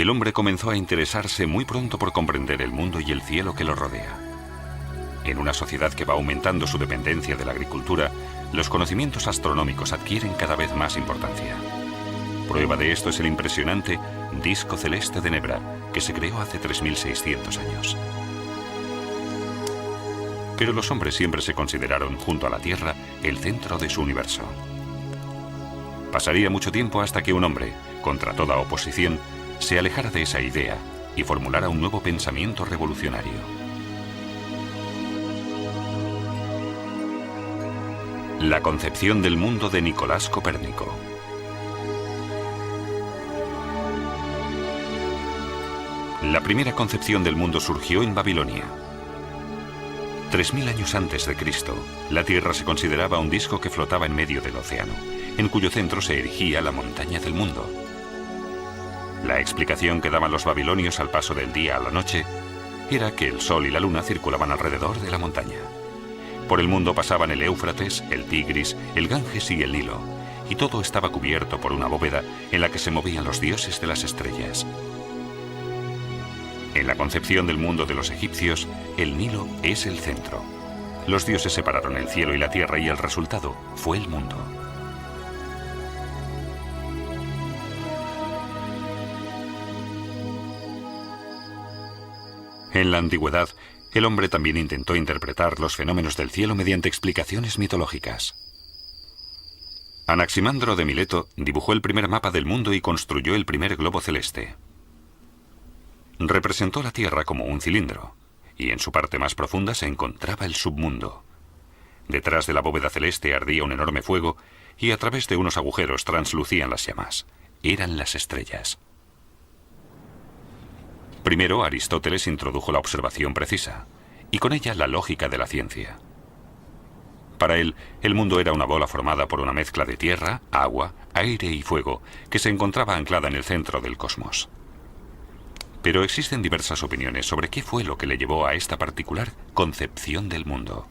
El hombre comenzó a interesarse muy pronto por comprender el mundo y el cielo que lo rodea. En una sociedad que va aumentando su dependencia de la agricultura, los conocimientos astronómicos adquieren cada vez más importancia. Prueba de esto es el impresionante disco celeste de Nebra, que se creó hace 3600 años. Pero los hombres siempre se consideraron, junto a la Tierra, el centro de su universo. Pasaría mucho tiempo hasta que un hombre, contra toda oposición, se alejara de esa idea y formulara un nuevo pensamiento revolucionario. La concepción del mundo de Nicolás Copérnico. La primera concepción del mundo surgió en Babilonia. 3000 años antes de Cristo, la Tierra se consideraba un disco que flotaba en medio del océano, en cuyo centro se erigía la montaña del mundo. La explicación que daban los babilonios al paso del día a la noche era que el sol y la luna circulaban alrededor de la montaña. Por el mundo pasaban el Éufrates, el Tigris, el Ganges y el Nilo, y todo estaba cubierto por una bóveda en la que se movían los dioses de las estrellas. En la concepción del mundo de los egipcios, el Nilo es el centro. Los dioses separaron el cielo y la tierra y el resultado fue el mundo. En la antigüedad, el hombre también intentó interpretar los fenómenos del cielo mediante explicaciones mitológicas. Anaximandro de Mileto dibujó el primer mapa del mundo y construyó el primer globo celeste. Representó la Tierra como un cilindro, y en su parte más profunda se encontraba el submundo. Detrás de la bóveda celeste ardía un enorme fuego, y a través de unos agujeros translucían las llamas. Eran las estrellas. Primero, Aristóteles introdujo la observación precisa, y con ella la lógica de la ciencia. Para él, el mundo era una bola formada por una mezcla de tierra, agua, aire y fuego, que se encontraba anclada en el centro del cosmos. Pero existen diversas opiniones sobre qué fue lo que le llevó a esta particular concepción del mundo.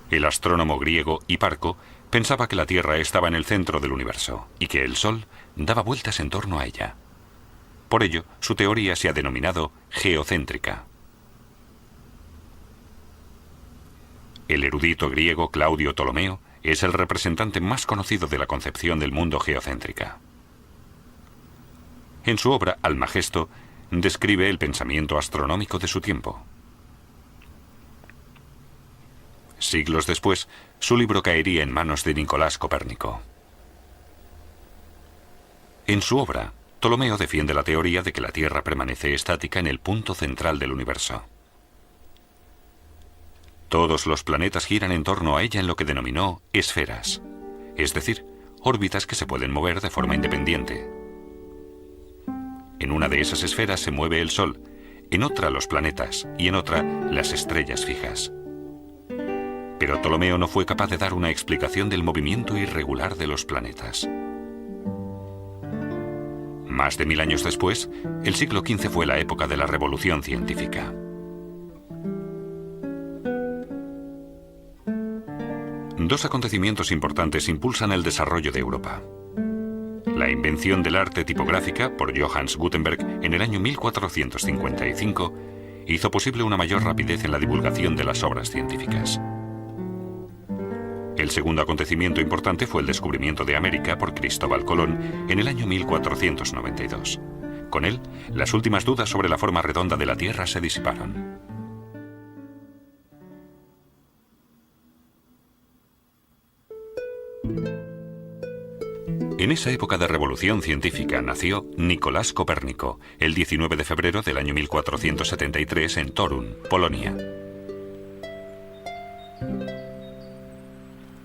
El astrónomo griego Hiparco pensaba que la Tierra estaba en el centro del universo y que el Sol daba vueltas en torno a ella. Por ello, su teoría se ha denominado geocéntrica. El erudito griego Claudio Ptolomeo es el representante más conocido de la concepción del mundo geocéntrica. En su obra Almagesto describe el pensamiento astronómico de su tiempo. Siglos después, su libro caería en manos de Nicolás Copérnico. En su obra, Ptolomeo defiende la teoría de que la Tierra permanece estática en el punto central del universo. Todos los planetas giran en torno a ella en lo que denominó esferas, es decir, órbitas que se pueden mover de forma independiente. En una de esas esferas se mueve el Sol, en otra los planetas y en otra las estrellas fijas. Pero Ptolomeo no fue capaz de dar una explicación del movimiento irregular de los planetas. Más de 1000 años después, el siglo XV fue la época de la revolución científica. Dos acontecimientos importantes impulsan el desarrollo de Europa. La invención del arte tipográfica por Johannes Gutenberg en el año 1455 hizo posible una mayor rapidez en la divulgación de las obras científicas. El segundo acontecimiento importante fue el descubrimiento de América por Cristóbal Colón en el año 1492. Con él, las últimas dudas sobre la forma redonda de la Tierra se disiparon. En esa época de revolución científica nació Nicolás Copérnico, el 19 de febrero del año 1473 en Torun, Polonia.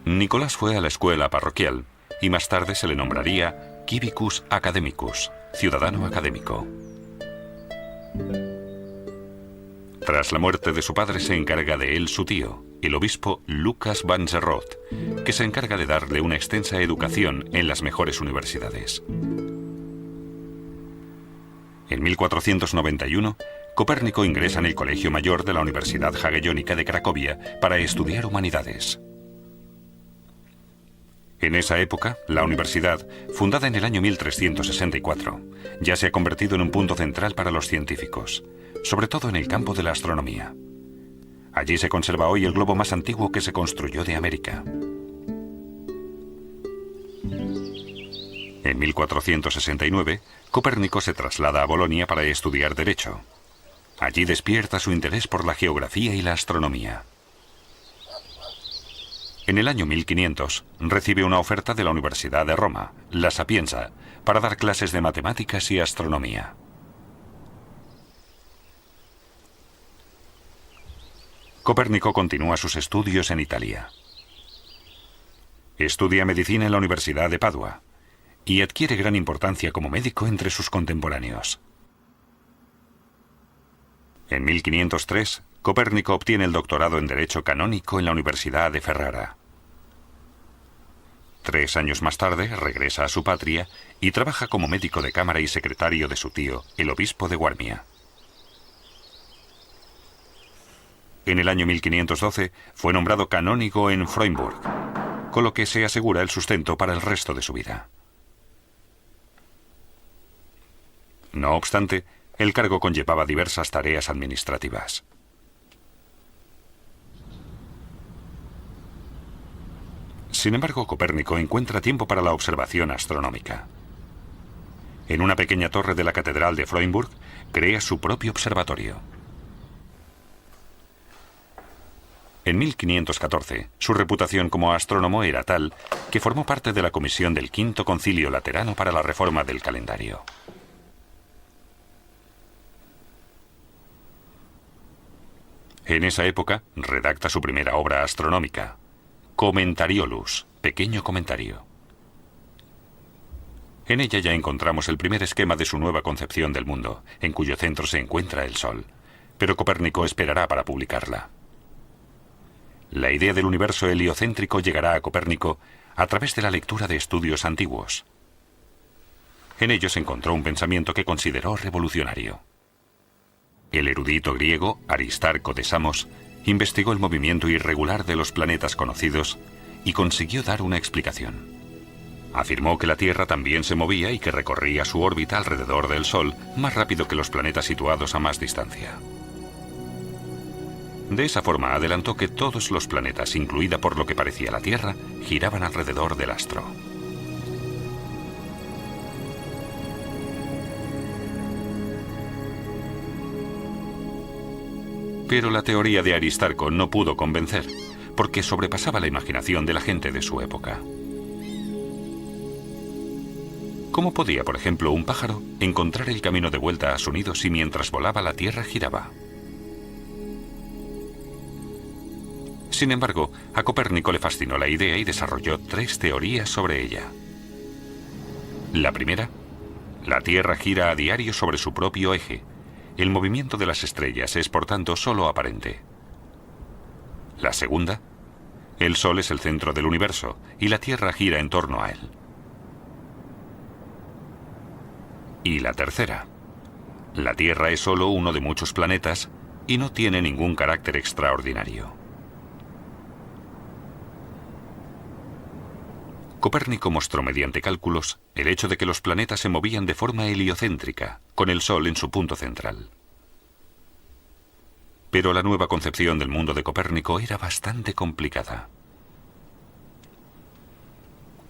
Nicolás fue a la escuela parroquial y más tarde se le nombraría Civicus Academicus, ciudadano académico. Tras la muerte de su padre se encarga de él su tío, el obispo Lucas van der Rohe, que se encarga de darle una extensa educación en las mejores universidades. En 1491, Copérnico ingresa en el Colegio Mayor de la Universidad Jagellónica de Cracovia para estudiar humanidades. En esa época, la universidad, fundada en el año 1364, ya se ha convertido en un punto central para los científicos, sobre todo en el campo de la astronomía. Allí se conserva hoy el globo más antiguo que se construyó de América. En 1469, Copérnico se traslada a Bolonia para estudiar Derecho. Allí despierta su interés por la geografía y la astronomía. En el año 1500, recibe una oferta de la Universidad de Roma, La Sapienza, para dar clases de matemáticas y astronomía. Copérnico continúa sus estudios en Italia. Estudia medicina en la Universidad de Padua y adquiere gran importancia como médico entre sus contemporáneos. En 1503, Copérnico obtiene el doctorado en Derecho Canónico en la Universidad de Ferrara. 3 años más tarde regresa a su patria y trabaja como médico de cámara y secretario de su tío, el obispo de Guarmia. En el año 1512 fue nombrado canónigo en Freudenburg, con lo que se asegura el sustento para el resto de su vida. No obstante, el cargo conllevaba diversas tareas administrativas. Sin embargo, Copérnico encuentra tiempo para la observación astronómica. En una pequeña torre de la Catedral de Freudenburg, crea su propio observatorio. En 1514, su reputación como astrónomo era tal que formó parte de la comisión del Quinto Concilio Laterano para la reforma del calendario. En esa época, redacta su primera obra astronómica, Commentariolus, pequeño comentario. En ella ya encontramos el primer esquema de su nueva concepción del mundo, en cuyo centro se encuentra el Sol, pero Copérnico esperará para publicarla. La idea del universo heliocéntrico llegará a Copérnico a través de la lectura de estudios antiguos. En ellos encontró un pensamiento que consideró revolucionario. El erudito griego Aristarco de Samos investigó el movimiento irregular de los planetas conocidos y consiguió dar una explicación. Afirmó que la Tierra también se movía y que recorría su órbita alrededor del Sol más rápido que los planetas situados a más distancia. De esa forma adelantó que todos los planetas, incluida por lo que parecía la Tierra, giraban alrededor del astro. Pero la teoría de Aristarco no pudo convencer, porque sobrepasaba la imaginación de la gente de su época. ¿Cómo podía, por ejemplo, un pájaro encontrar el camino de vuelta a su nido si mientras volaba la Tierra giraba? Sin embargo, a Copérnico le fascinó la idea y desarrolló 3 teorías sobre ella. La primera, la Tierra gira a diario sobre su propio eje. El movimiento de las estrellas es, por tanto, solo aparente. La segunda, el Sol es el centro del universo y la Tierra gira en torno a él. Y la tercera, la Tierra es solo uno de muchos planetas y no tiene ningún carácter extraordinario. Copérnico mostró mediante cálculos el hecho de que los planetas se movían de forma heliocéntrica, con el Sol en su punto central. Pero la nueva concepción del mundo de Copérnico era bastante complicada.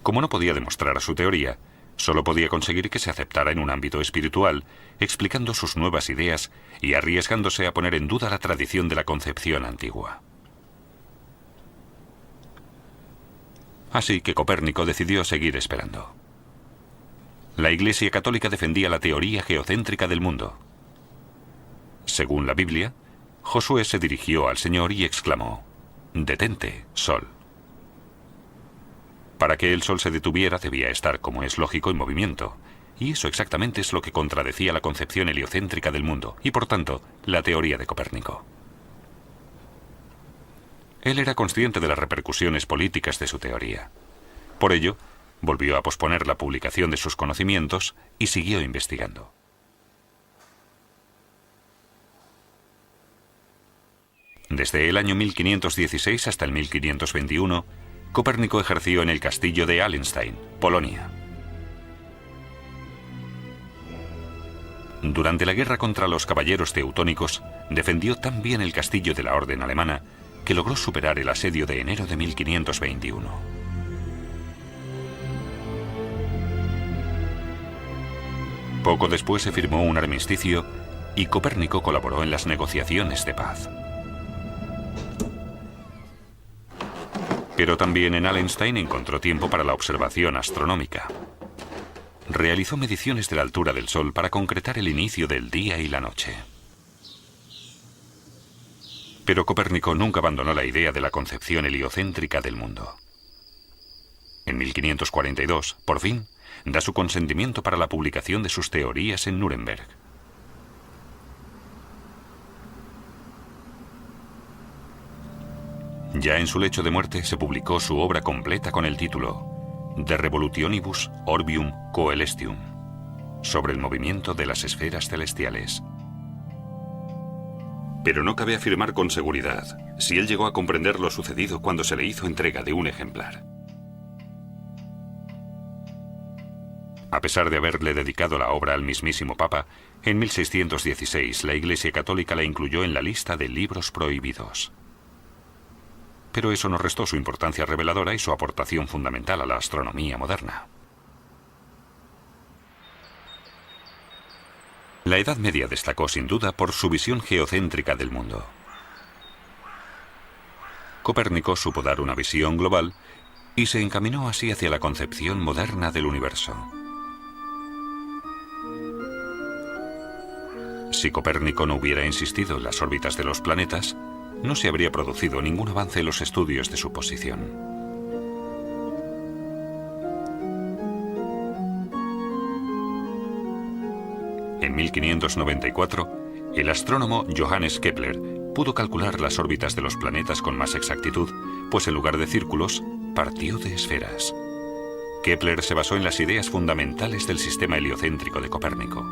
Como no podía demostrar su teoría, solo podía conseguir que se aceptara en un ámbito espiritual, explicando sus nuevas ideas y arriesgándose a poner en duda la tradición de la concepción antigua. Así que Copérnico decidió seguir esperando. La Iglesia Católica defendía la teoría geocéntrica del mundo. Según la Biblia, Josué se dirigió al Señor y exclamó: «Detente, Sol». Para que el Sol se detuviera debía estar, como es lógico, en movimiento, y eso exactamente es lo que contradecía la concepción heliocéntrica del mundo y, por tanto, la teoría de Copérnico. Él era consciente de las repercusiones políticas de su teoría. Por ello, volvió a posponer la publicación de sus conocimientos y siguió investigando. Desde el año 1516 hasta el 1521, Copérnico ejerció en el castillo de Allenstein, Polonia. Durante la guerra contra los caballeros teutónicos, defendió tan bien el castillo de la Orden Alemana que logró superar el asedio de enero de 1521. Poco después se firmó un armisticio y Copérnico colaboró en las negociaciones de paz. Pero también en Allenstein encontró tiempo para la observación astronómica. Realizó mediciones de la altura del Sol para concretar el inicio del día y la noche. Pero Copérnico nunca abandonó la idea de la concepción heliocéntrica del mundo. En 1542, por fin, da su consentimiento para la publicación de sus teorías en Nuremberg. Ya en su lecho de muerte se publicó su obra completa con el título De Revolutionibus Orbium Coelestium, sobre el movimiento de las esferas celestiales. Pero no cabe afirmar con seguridad si él llegó a comprender lo sucedido cuando se le hizo entrega de un ejemplar. A pesar de haberle dedicado la obra al mismísimo Papa, en 1616 la Iglesia Católica la incluyó en la lista de libros prohibidos. Pero eso no restó su importancia reveladora y su aportación fundamental a la astronomía moderna. La Edad Media destacó sin duda por su visión geocéntrica del mundo. Copérnico supo dar una visión global y se encaminó así hacia la concepción moderna del universo. Si Copérnico no hubiera insistido en las órbitas de los planetas, no se habría producido ningún avance en los estudios de su posición. En 1594, el astrónomo Johannes Kepler pudo calcular las órbitas de los planetas con más exactitud, pues en lugar de círculos, partió de esferas. Kepler se basó en las ideas fundamentales del sistema heliocéntrico de Copérnico.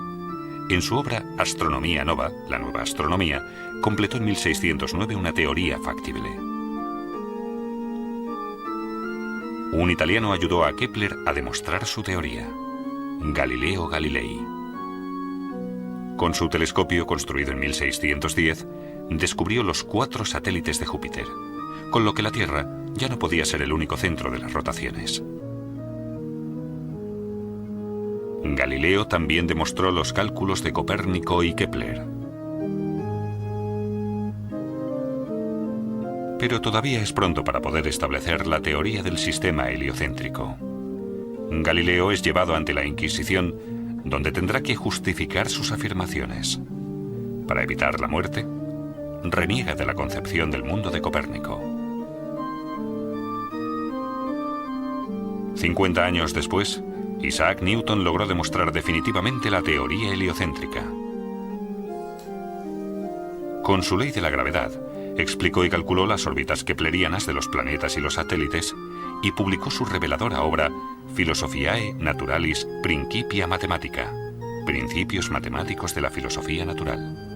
En su obra Astronomía Nova, la nueva astronomía, completó en 1609 una teoría factible. Un italiano ayudó a Kepler a demostrar su teoría, Galileo Galilei. Con su telescopio, construido en 1610, descubrió los 4 satélites de Júpiter, con lo que la Tierra ya no podía ser el único centro de las rotaciones. Galileo también demostró los cálculos de Copérnico y Kepler. Pero todavía es pronto para poder establecer la teoría del sistema heliocéntrico. Galileo es llevado ante la Inquisición, donde tendrá que justificar sus afirmaciones. Para evitar la muerte, reniega de la concepción del mundo de Copérnico. 50 años después, Isaac Newton logró demostrar definitivamente la teoría heliocéntrica. Con su ley de la gravedad, explicó y calculó las órbitas keplerianas de los planetas y los satélites y publicó su reveladora obra Philosophiae Naturalis Principia Mathematica, Principios Matemáticos de la Filosofía Natural.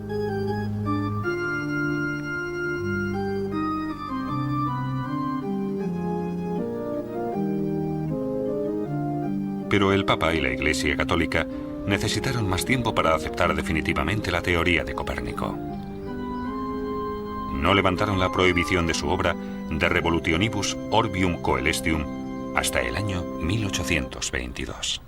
Pero el Papa y la Iglesia Católica necesitaron más tiempo para aceptar definitivamente la teoría de Copérnico. No levantaron la prohibición de su obra De Revolutionibus Orbium Coelestium hasta el año 1822.